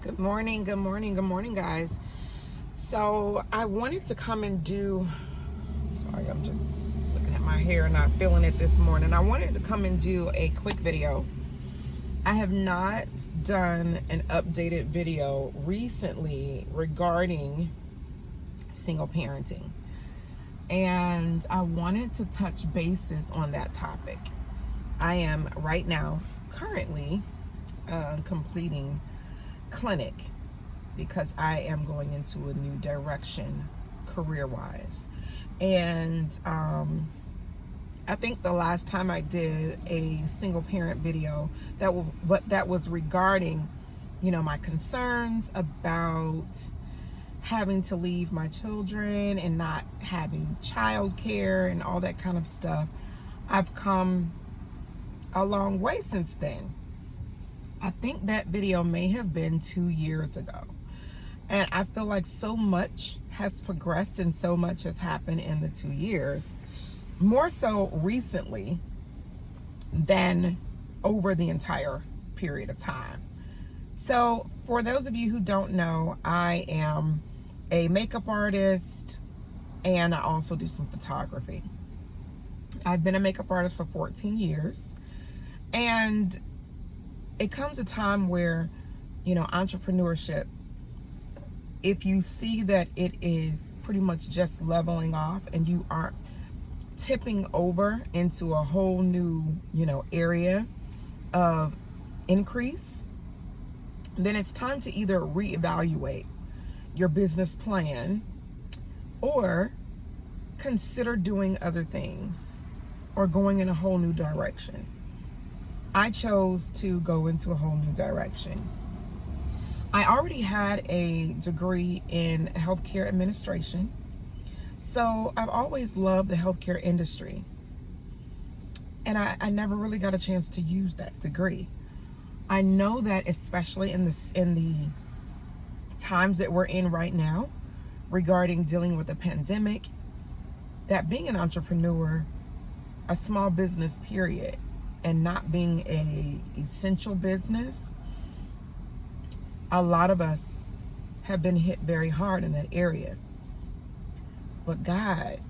Good morning, good morning, good morning, guys. So I wanted to come and do, sorry, I'm just looking at my hair, not feeling it this morning. I wanted to come and do a quick video. I have not done an updated video recently regarding single parenting. And I wanted to touch bases on that topic. I am right now currently completing clinic because I am going into a new direction career-wise. And I think the last time I did a single parent video that was regarding, my concerns about having to leave my children and not having childcare and all that kind of stuff. I've come a long way since then. I think that video may have been 2 years ago. And I feel like so much has progressed and so much has happened in the 2 years, more so recently than over the entire period of time. So for those of you who don't know, I am a makeup artist and I also do some photography. I've been a makeup artist for 14 years, and it comes a time where, entrepreneurship, if you see that it is pretty much just leveling off and you aren't tipping over into a whole new, area of increase, then it's time to either reevaluate your business plan or consider doing other things or going in a whole new direction. I chose to go into a whole new direction. I already had a degree in healthcare administration, so I've always loved the healthcare industry. And I never really got a chance to use that degree. I know that especially in the times that we're in right now, regarding dealing with the pandemic, that being an entrepreneur, a small business period, and not being a essential business, a lot of us have been hit very hard in that area. But God,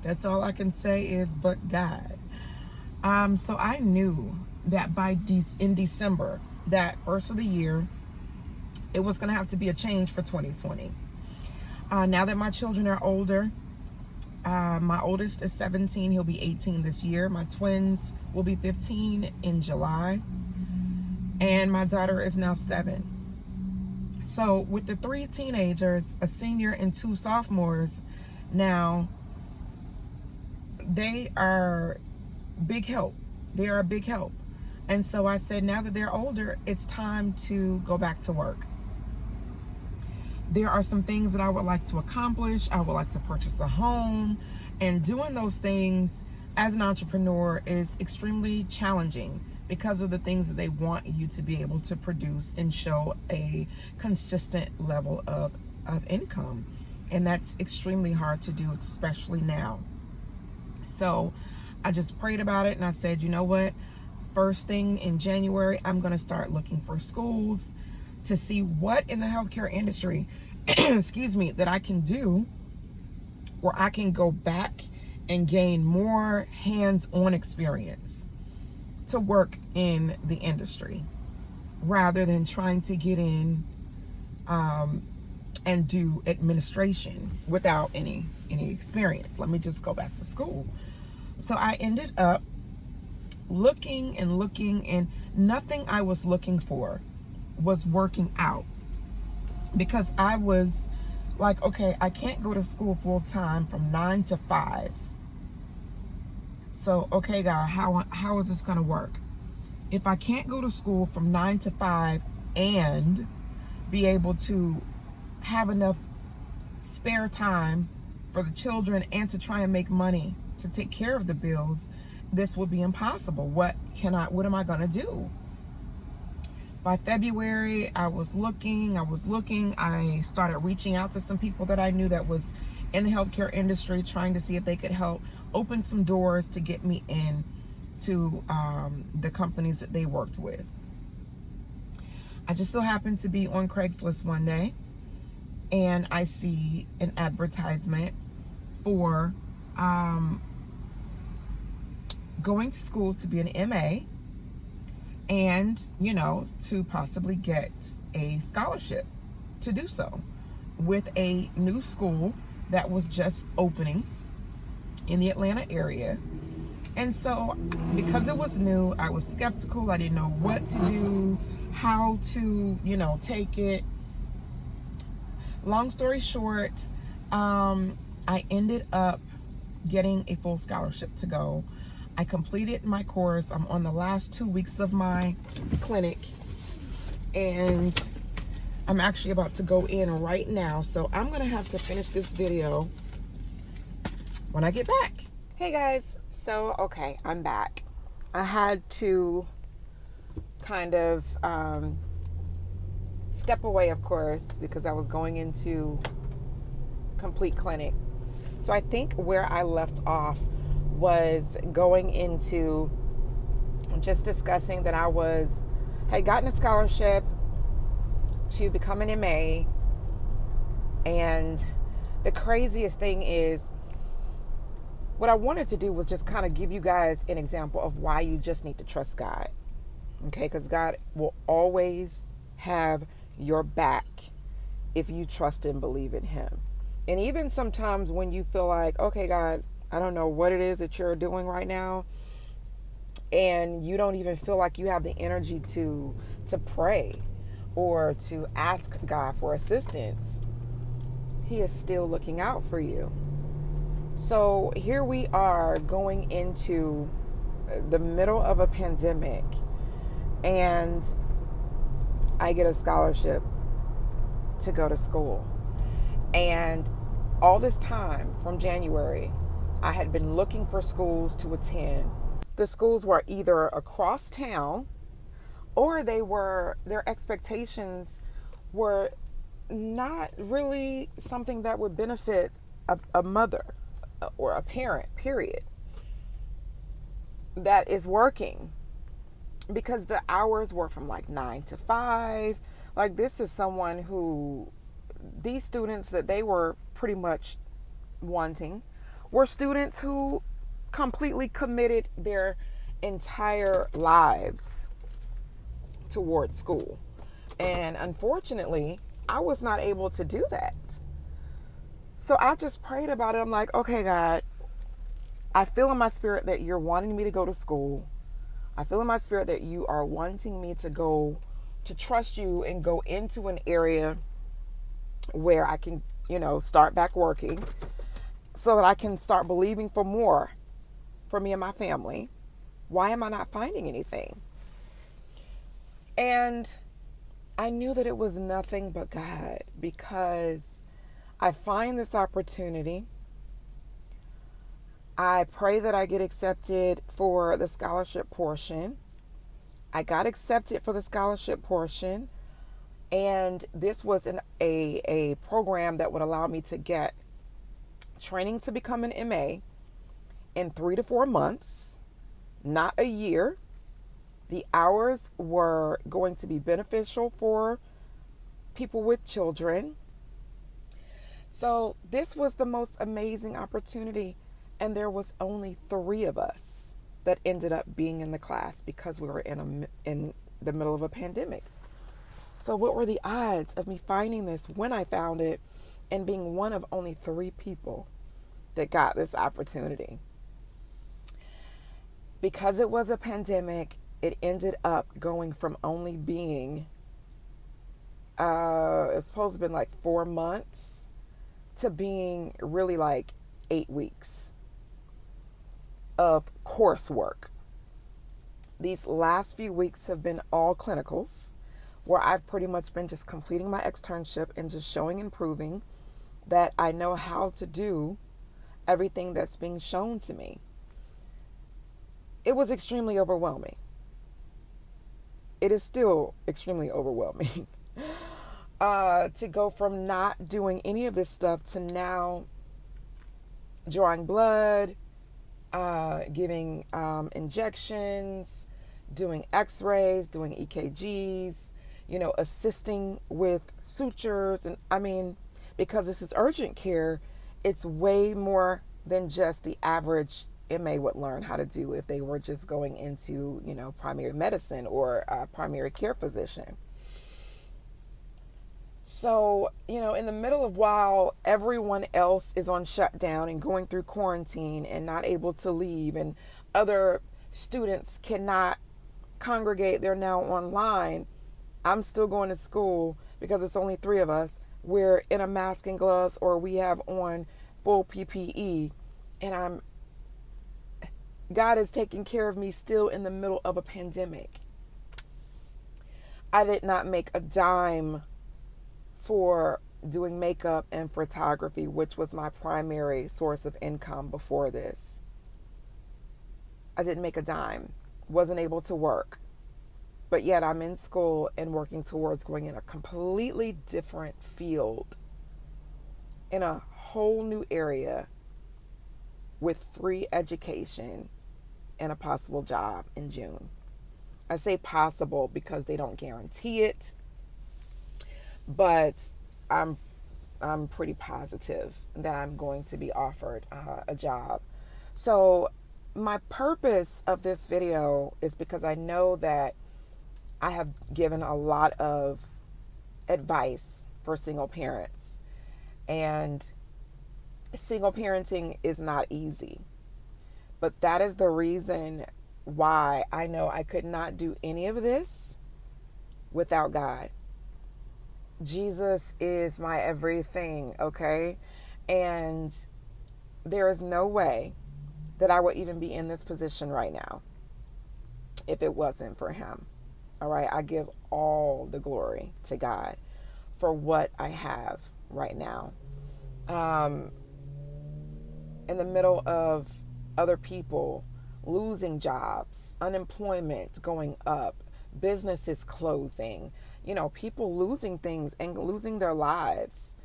that's all I can say is but God. So I knew that in December, that first of the year, it was going to have to be a change for 2020. Now that my children are older, my oldest is 17, he'll be 18 this year. My twins will be 15 in July. And my daughter is now 7. So with the 3 teenagers, a senior and 2 sophomores, now they are big help. They are a big help. And so I said, now that they're older, it's time to go back to work. There are some things that I would like to accomplish. I would like to purchase a home, and doing those things as an entrepreneur is extremely challenging because of the things that they want you to be able to produce and show a consistent level of income. And that's extremely hard to do, especially now. So I just prayed about it and I said, you know what? First thing in January, I'm going to start looking for schools to see what in the healthcare industry, excuse me, that I can do where I can go back and gain more hands-on experience to work in the industry rather than trying to get in and do administration without any experience. Let me just go back to school. So I ended up looking and nothing I was looking for was working out, because I was like, okay, I can't go to school full time from 9 to 5. So, okay, God, how is this going to work? If I can't go to school from 9 to 5 and be able to have enough spare time for the children and to try and make money to take care of the bills, this would be impossible. What am I going to do? By February, I was looking. I started reaching out to some people that I knew that was in the healthcare industry, trying to see if they could help open some doors to get me in to the companies that they worked with. I just so happened to be on Craigslist one day, and I see an advertisement for going to school to be an MA, and, to possibly get a scholarship to do so with a new school that was just opening in the Atlanta area. And so, because it was new, I was skeptical. I didn't know what to do, how to, take it. Long story short, I ended up getting a full scholarship to go. I completed my course. I'm on the last 2 weeks of my clinic, and I'm actually about to go in right now. So I'm gonna have to finish this video when I get back. Hey guys, so okay, I'm back. I had to kind of step away, of course, because I was going into complete clinic. So I think where I left off was going into just discussing that I had gotten a scholarship to become an MA. And the craziest thing is, what I wanted to do was just kind of give you guys an example of why you just need to trust God. Okay, because God will always have your back if you trust and believe in Him. And even sometimes when you feel like, okay, God, I don't know what it is that you're doing right now, and you don't even feel like you have the energy to pray or to ask God for assistance, He is still looking out for you. So here we are going into the middle of a pandemic, and I get a scholarship to go to school. And all this time from January, I had been looking for schools to attend. The schools were either across town, or their expectations were not really something that would benefit a mother or a parent, period, that is working, because the hours were from like 9 to 5. Like, this is someone who, these students that they were pretty much wanting were students who completely committed their entire lives towards school. And unfortunately, I was not able to do that. So I just prayed about it. I'm like, okay, God, I feel in my spirit that you're wanting me to go to school. I feel in my spirit that you are wanting me to trust you and go into an area where I can, start back working, so that I can start believing for more for me and my family. Why am I not finding anything? And I knew that it was nothing but God, because I find this opportunity. I pray that I get accepted for the scholarship portion. I got accepted for the scholarship portion, and this was a program that would allow me to get training to become an MA in 3 to 4 months, not a year. The hours were going to be beneficial for people with children. So this was the most amazing opportunity, and there was only 3 of us that ended up being in the class because we were in the middle of a pandemic. So what were the odds of me finding this when I found it, and being one of only 3 people that got this opportunity? Because it was a pandemic, it ended up going from only being, it's supposed to have been like 4 months, to being really like 8 weeks of coursework. These last few weeks have been all clinicals, where I've pretty much been just completing my externship and just showing and proving that I know how to do everything that's being shown to me. It was extremely overwhelming. It is still extremely overwhelming to go from not doing any of this stuff to now drawing blood, giving injections, doing x-rays, doing EKGs, assisting with sutures. And I mean, because this is urgent care, it's way more than just the average MA would learn how to do if they were just going into, primary medicine or a primary care physician. So, in the middle of while everyone else is on shutdown and going through quarantine and not able to leave, and other students cannot congregate, they're now online, I'm still going to school because it's only 3 of us. We're in a mask and gloves, or we have on full PPE, and God is taking care of me still in the middle of a pandemic. I did not make a dime for doing makeup and photography, which was my primary source of income before this. I didn't make a dime, wasn't able to work, but yet I'm in school and working towards going in a completely different field, in a whole new area, with free education and a possible job in June. I say possible because they don't guarantee it, but I'm pretty positive that I'm going to be offered a job. So my purpose of this video is because I know that I have given a lot of advice for single parents, and single parenting is not easy. But that is the reason why I know I could not do any of this without God. Jesus is my everything, okay? And there is no way that I would even be in this position right now if it wasn't for him. All right, I give all the glory to God for what I have right now. In the middle of other people losing jobs, unemployment going up, businesses closing, people losing things and losing their lives,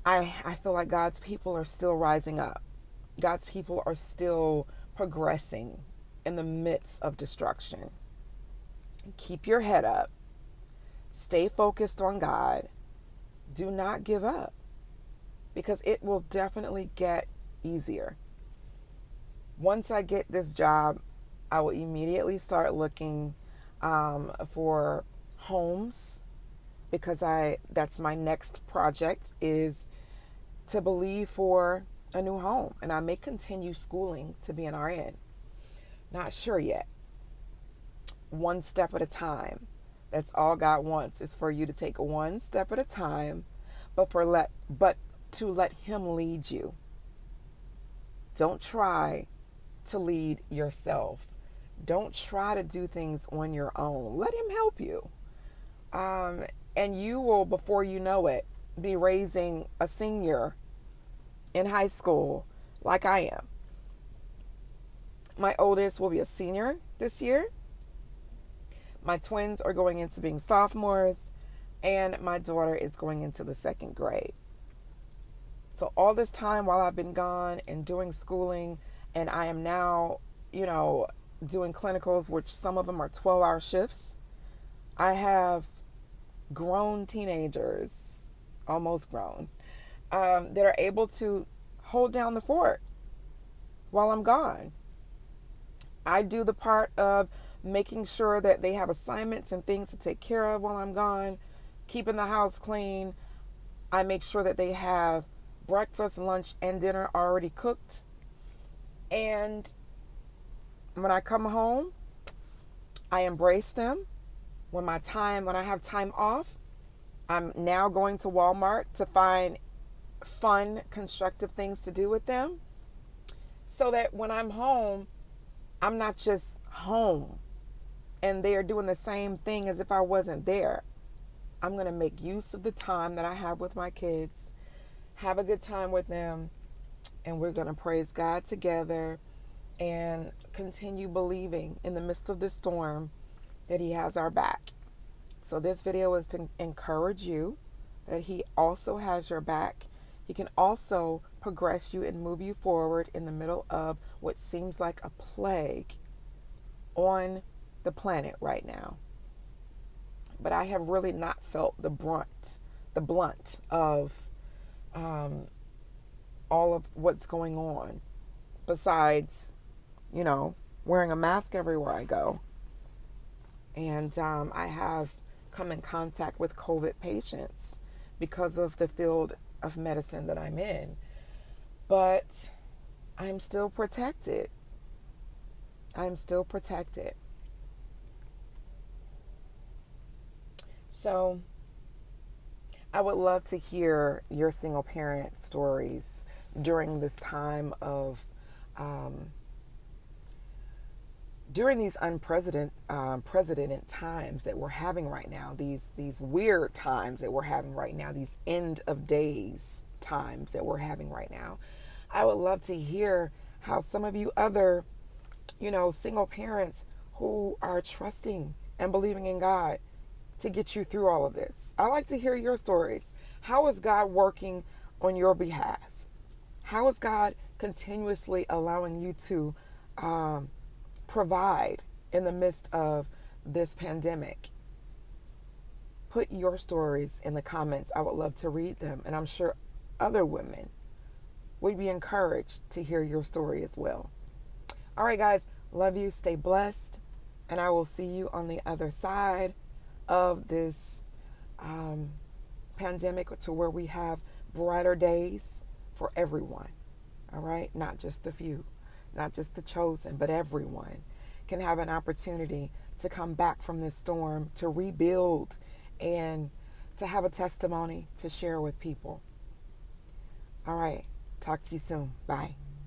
I feel like God's people are still rising up. God's people are still progressing in the midst of destruction. Keep your head up. Stay focused on God. Do not give up, because it will definitely get easier. Once I get this job, I will immediately start looking for homes, because that's my next project, is to believe for a new home. And I may continue schooling to be an RN. Not sure yet. One step at a time. That's all God wants, is for you to take one step at a time, but to let him lead you. Don't try to lead yourself. Don't try to do things on your own. Let him help you. And you will, before you know it, be raising a senior in high school like I am. My oldest will be a senior this year. My twins are going into being sophomores, and my daughter is going into the 2nd grade. So all this time while I've been gone and doing schooling, and I am now, doing clinicals, which some of them are 12-hour shifts, I have grown teenagers, almost grown, that are able to hold down the fort while I'm gone. I do the part of making sure that they have assignments and things to take care of while I'm gone, keeping the house clean. I make sure that they have breakfast, lunch, and dinner already cooked. And when I come home, I embrace them. When I have time off, I'm now going to Walmart to find fun, constructive things to do with them, so that when I'm home, I'm not just home and they are doing the same thing as if I wasn't there. I'm going to make use of the time that I have with my kids, have a good time with them, and we're going to praise God together and continue believing in the midst of the storm that he has our back. So this video is to encourage you that he also has your back. He can also progress you and move you forward in the middle of what seems like a plague on the planet right now. but I have really not felt the blunt of all of what's going on, besides, wearing a mask everywhere I go. And I have come in contact with COVID patients because of the field of medicine that I'm in. But I'm still protected. I'm still protected. So I would love to hear your single parent stories during this time of, during these unprecedented times that we're having right now, these weird times that we're having right now, these end of days times that we're having right now. I would love to hear how some of you other, single parents who are trusting and believing in God to get you through all of this. I like to hear your stories. How is God working on your behalf? How is God continuously allowing you to provide in the midst of this pandemic? Put your stories in the comments. I would love to read them. And I'm sure other women would be encouraged to hear your story as well. All right, guys. Love you. Stay blessed. And I will see you on the other side of this pandemic, to where we have brighter days for everyone. All right. Not just the few, not just the chosen, but everyone can have an opportunity to come back from this storm, to rebuild, and to have a testimony to share with people. All right. Talk to you soon. Bye.